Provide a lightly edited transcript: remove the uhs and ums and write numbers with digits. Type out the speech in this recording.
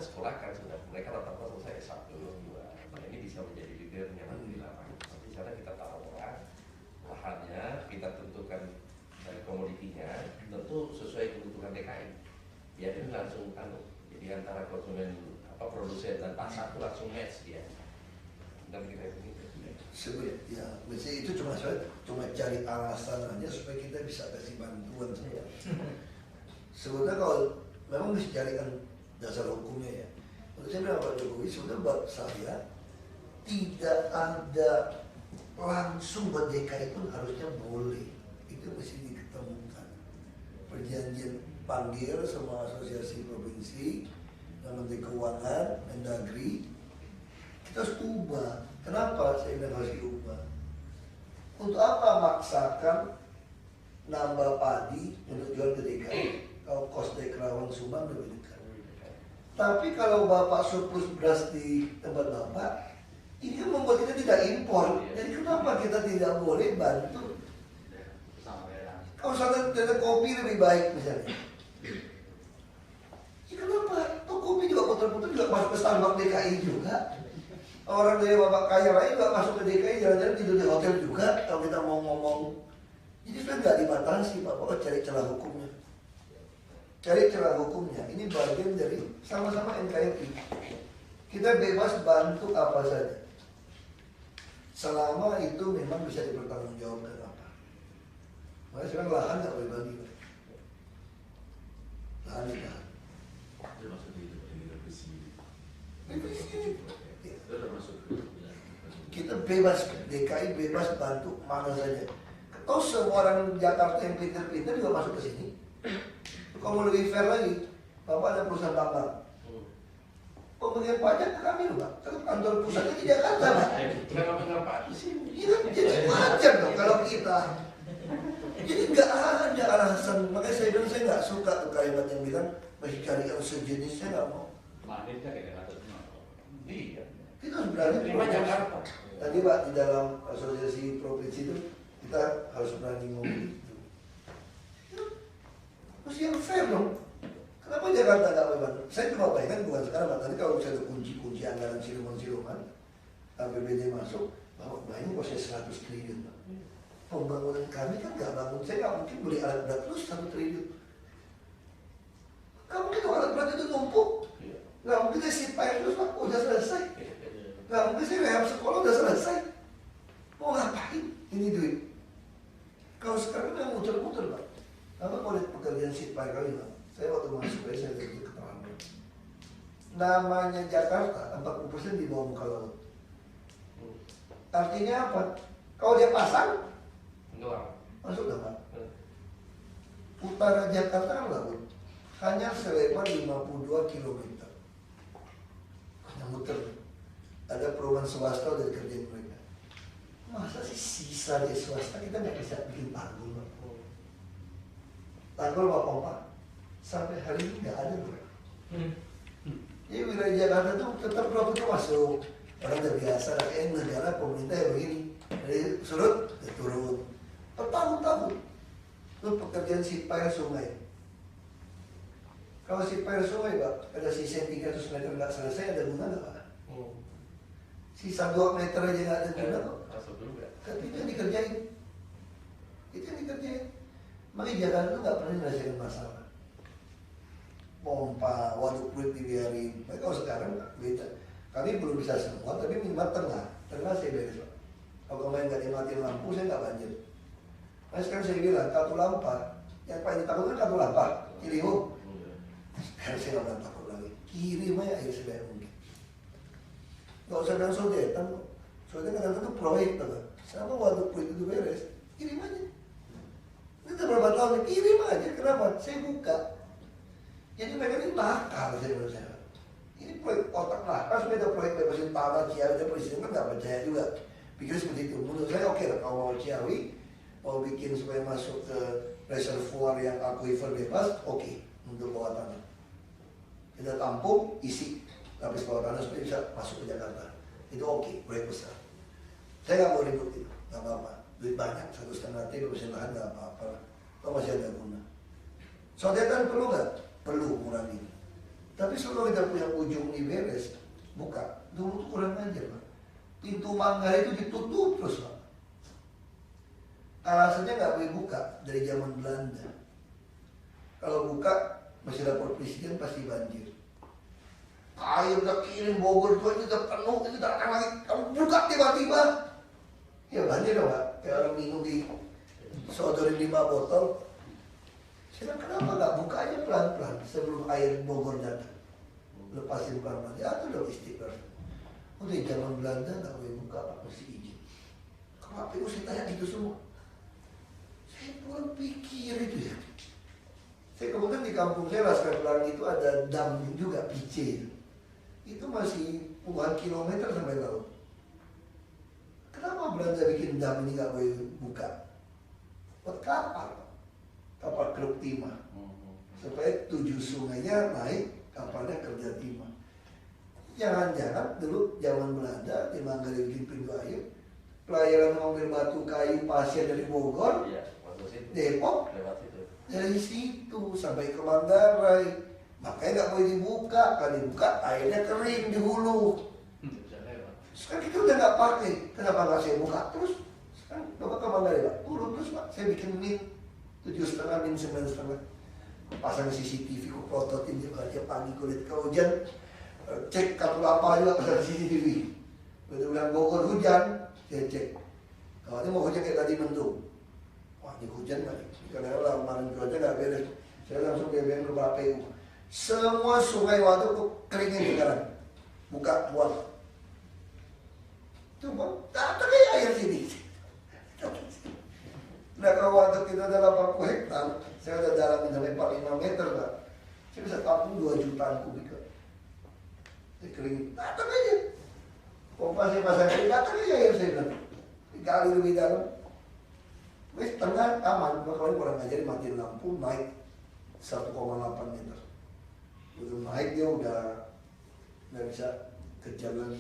sekolahkan sudah, mereka rata-rata selesai S1, S2. Nah ini bisa menjadi leadernya nanti di lapangan. Di sana kita tahu lahannya, kita tentukan dari komoditinya, tentu sesuai kebutuhan DKI. Ya ini langsung jadi antara konsumen produsen dan pasar itu langsung match dia. Dan kita begitu. Ya, biasanya itu cuma cari alasan aja supaya kita bisa kasih bantuan saja. Sebetulnya kalau memang bisa carikan dasar hukumnya ya. Menurut saya bilang Pak Jokowi sebenarnya buat saya tidak ada langsung buat DKI pun harusnya boleh. Itu mesti diketemukan. Perjanjian panggil sama asosiasi provinsi, dan Menteri Keuangan, Mendagri, kita harus ubah. Kenapa saya bilang harus diubah? Untuk apa maksakan nambah padi untuk jual ke DKI? Kalau kos dari Kerawang Subang lebih dekat. Tapi kalau Bapak surplus beras di tempat Bapak, ini kan membuat kita tidak impor. Jadi kenapa kita tidak boleh bantu? Kalau misalnya kopi lebih baik misalnya. Ya kenapa? Toh kopi juga putar-putar juga masuk ke Starbucks DKI juga. Orang dari bapak kaya lain juga masuk ke DKI, jalan-jalan tidur di hotel juga kalau kita mau ngomong. Jadi sudah nggak dibatasi Bapak, cari celah hukumnya. Cari celah hukumnya, ini bagian dari sama-sama NKRI. Kita bebas bantu apa saja. Selama itu memang bisa dipertanggungjawabkan apa. Makanya sekarang lahan nggak boleh bagi. Lahan ditahan. Kita bebas, DKI bebas bantu mana saja. Kalau semua orang Jakarta yang pintar-pintar juga masuk ke sini. Kalau mau lebih fair lagi, Bapak ada perusahaan tambang. Pembagian pajak ke kami loh Pak. Kalau kantor pusatnya di Jakarta Pak. Kenapa Pak di sini? Iya, jadi wajar dong kalau kita. Jadi nggak ada alasan. Makanya saya bilang saya nggak suka tuh kalimat yang bilang masih cari yang sejenis, saya nggak mau. Iya. Kita harus berani terima Jakarta. Tadi Pak di dalam asosiasi provinsi itu kita harus berani ngomong itu. Terus yang fair dong. Kenapa Jakarta nggak bebas? Saya cuma bayangkan bukan sekarang Pak. Tadi kalau misalnya kunci anggaran siluman-siluman, APBD masuk, Bapak bayangin kalau saya 100 triliun Pak. Pembangunan kami kan nggak bangun, saya nggak mungkin beli alat berat terus 1 triliun. Nggak mungkin alat berat itu numpuk. Nggak mungkin saya sipain terus Pak, udah selesai. Nggak mungkin saya rehab sekolah udah selesai. Mau ngapain ini duit? Kalau sekarang kan muter-muter Pak. Apa kalau pekerjaan sipai kali Pak? Saya waktu masuk saya jadi keterangan. Namanya Jakarta 40% di bawah muka laut. Artinya apa? Kalau dia pasang, masuk nggak Pak? Utara Jakarta kan laut. Hanya selebar 52 km. Hanya muter. Ada perumahan swasta dari kerjaan mereka. Masa sih sisa di swasta kita nggak bisa bikin tanggul Pak? Tanggul Pak Pompa sampai hari ini nggak ada Pak. Jadi wilayah Jakarta itu tetap profitnya masuk. Orang udah biasa, kayak negara pemerintah yang begini. Dari surut, turun. Bertahun-tahun. Itu pekerjaan sipai sungai. Kalau sipai sungai Pak, ada sisa 300 meter nggak selesai, ada guna nggak Pak? Sisa 2 meter aja nggak ada guna kok. Tapi itu yang dikerjain. Itu yang dikerjain. Makanya Jakarta itu nggak pernah menyelesaikan masalah. Pompa, waduk fluid dibiarin. Tapi kalau sekarang beda. Kami belum bisa semua, tapi minimal tengah. Tengah saya beres Pak. Kalau kemarin nggak dimatiin lampu, saya nggak banjir. Nah sekarang saya bilang, Katulampa. Yang paling ditakutkan Katulampa. Ciliwung. Sekarang saya nggak takut lagi. Kirim aja air sebanyak mungkin. Nggak usah bilang sodetan. Sodetan kadang-kadang itu proyek Pak. Sama waduk fluid itu beres. Kirim aja. Ini udah berapa tahun, kirim aja. Kenapa? Saya buka. Jadi mereka ini nakal saya menurut saya. Ini proyek otak nakal, supaya ada proyek bebasin tanah Ciawi, ada presiden kan nggak percaya juga. Pikir seperti itu. Menurut saya oke lah, kalau mau Ciawi, mau bikin supaya masuk ke reservoir yang aquifer bebas, oke, untuk bawah tanah. Kita tampung, isi lapis bawah tanah supaya bisa masuk ke Jakarta. Itu oke, proyek besar. Saya nggak mau ribut itu, nggak apa-apa. Duit banyak, 1,5 T, bebasin lahan nggak apa-apa. Kalau masih ada guna. Sodetan perlu nggak? Perlu ngurangi. Tapi kalau kita punya ujung ini beres, buka. Dulu tuh kurang ajar Pak. Pintu Manggarai itu ditutup terus Pak. Alasannya nggak boleh buka dari zaman Belanda. Kalau buka masih lapor presiden pasti banjir. Air udah kirim Bogor tuh ini udah penuh, ini datang lagi. Kamu buka tiba-tiba, ya banjir dong Pak. Kayak orang minum di sodorin 5 botol. Saya bilang, kenapa nggak buka aja pelan-pelan sebelum air Bogor datang? Lepasin pelan-pelan, ya itu udah istiqlal. Udah zaman Belanda nggak boleh buka Pak, mesti izin. KPU saya tanya gitu semua. Saya kurang pikir itu ya. Saya kemudian di kampung saya Laskar Pelangi itu ada dam juga, PC. Itu masih puluhan kilometer sampai laut. Kenapa Belanda bikin dam ini nggak boleh buka? Buat kapal Kruk Timah, supaya 7 sungainya naik, kapalnya kerja timah. Jangan-jangan dulu zaman Belanda di Manggarai bikin pintu air, pelayaran ngambil batu kayu pasir dari Bogor, Iya, Depok, lewat situ. dari situ sampai ke Manggarai. Makanya nggak boleh dibuka, kalau dibuka airnya kering di hulu. Sekarang kita udah nggak pakai, kenapa nggak saya buka terus? Sekarang coba ke Manggarai Pak, turun terus Pak, saya bikin min 7,5 min 9,5, pasang CCTV, ku prototin juga tiap pagi kulit ke hujan, cek Katulampa juga pasang CCTV. Betul bilang Bogor hujan, saya cek. Kalau ini mau hujan kayak tadi mendung, wah ini hujan lagi, karena lamaran cuaca nggak beres. Saya langsung BBM ke KPU. Semua sungai waduk keringin sekarang, buka buat. Coba datang kayak air sini. Nah kalau waduk itu ada 80 hektar, saya udah dalamin sampai 45 meter Pak. Saya bisa tampung 2 jutaan kubik. Saya kering, datang aja. Pompa saya pasang air, datang aja air saya bilang. Digali lebih dalam. Wes tengah aman, kalau kurang ajar matiin lampu naik 1,8 meter. Udah naik dia udah nggak bisa ke jalan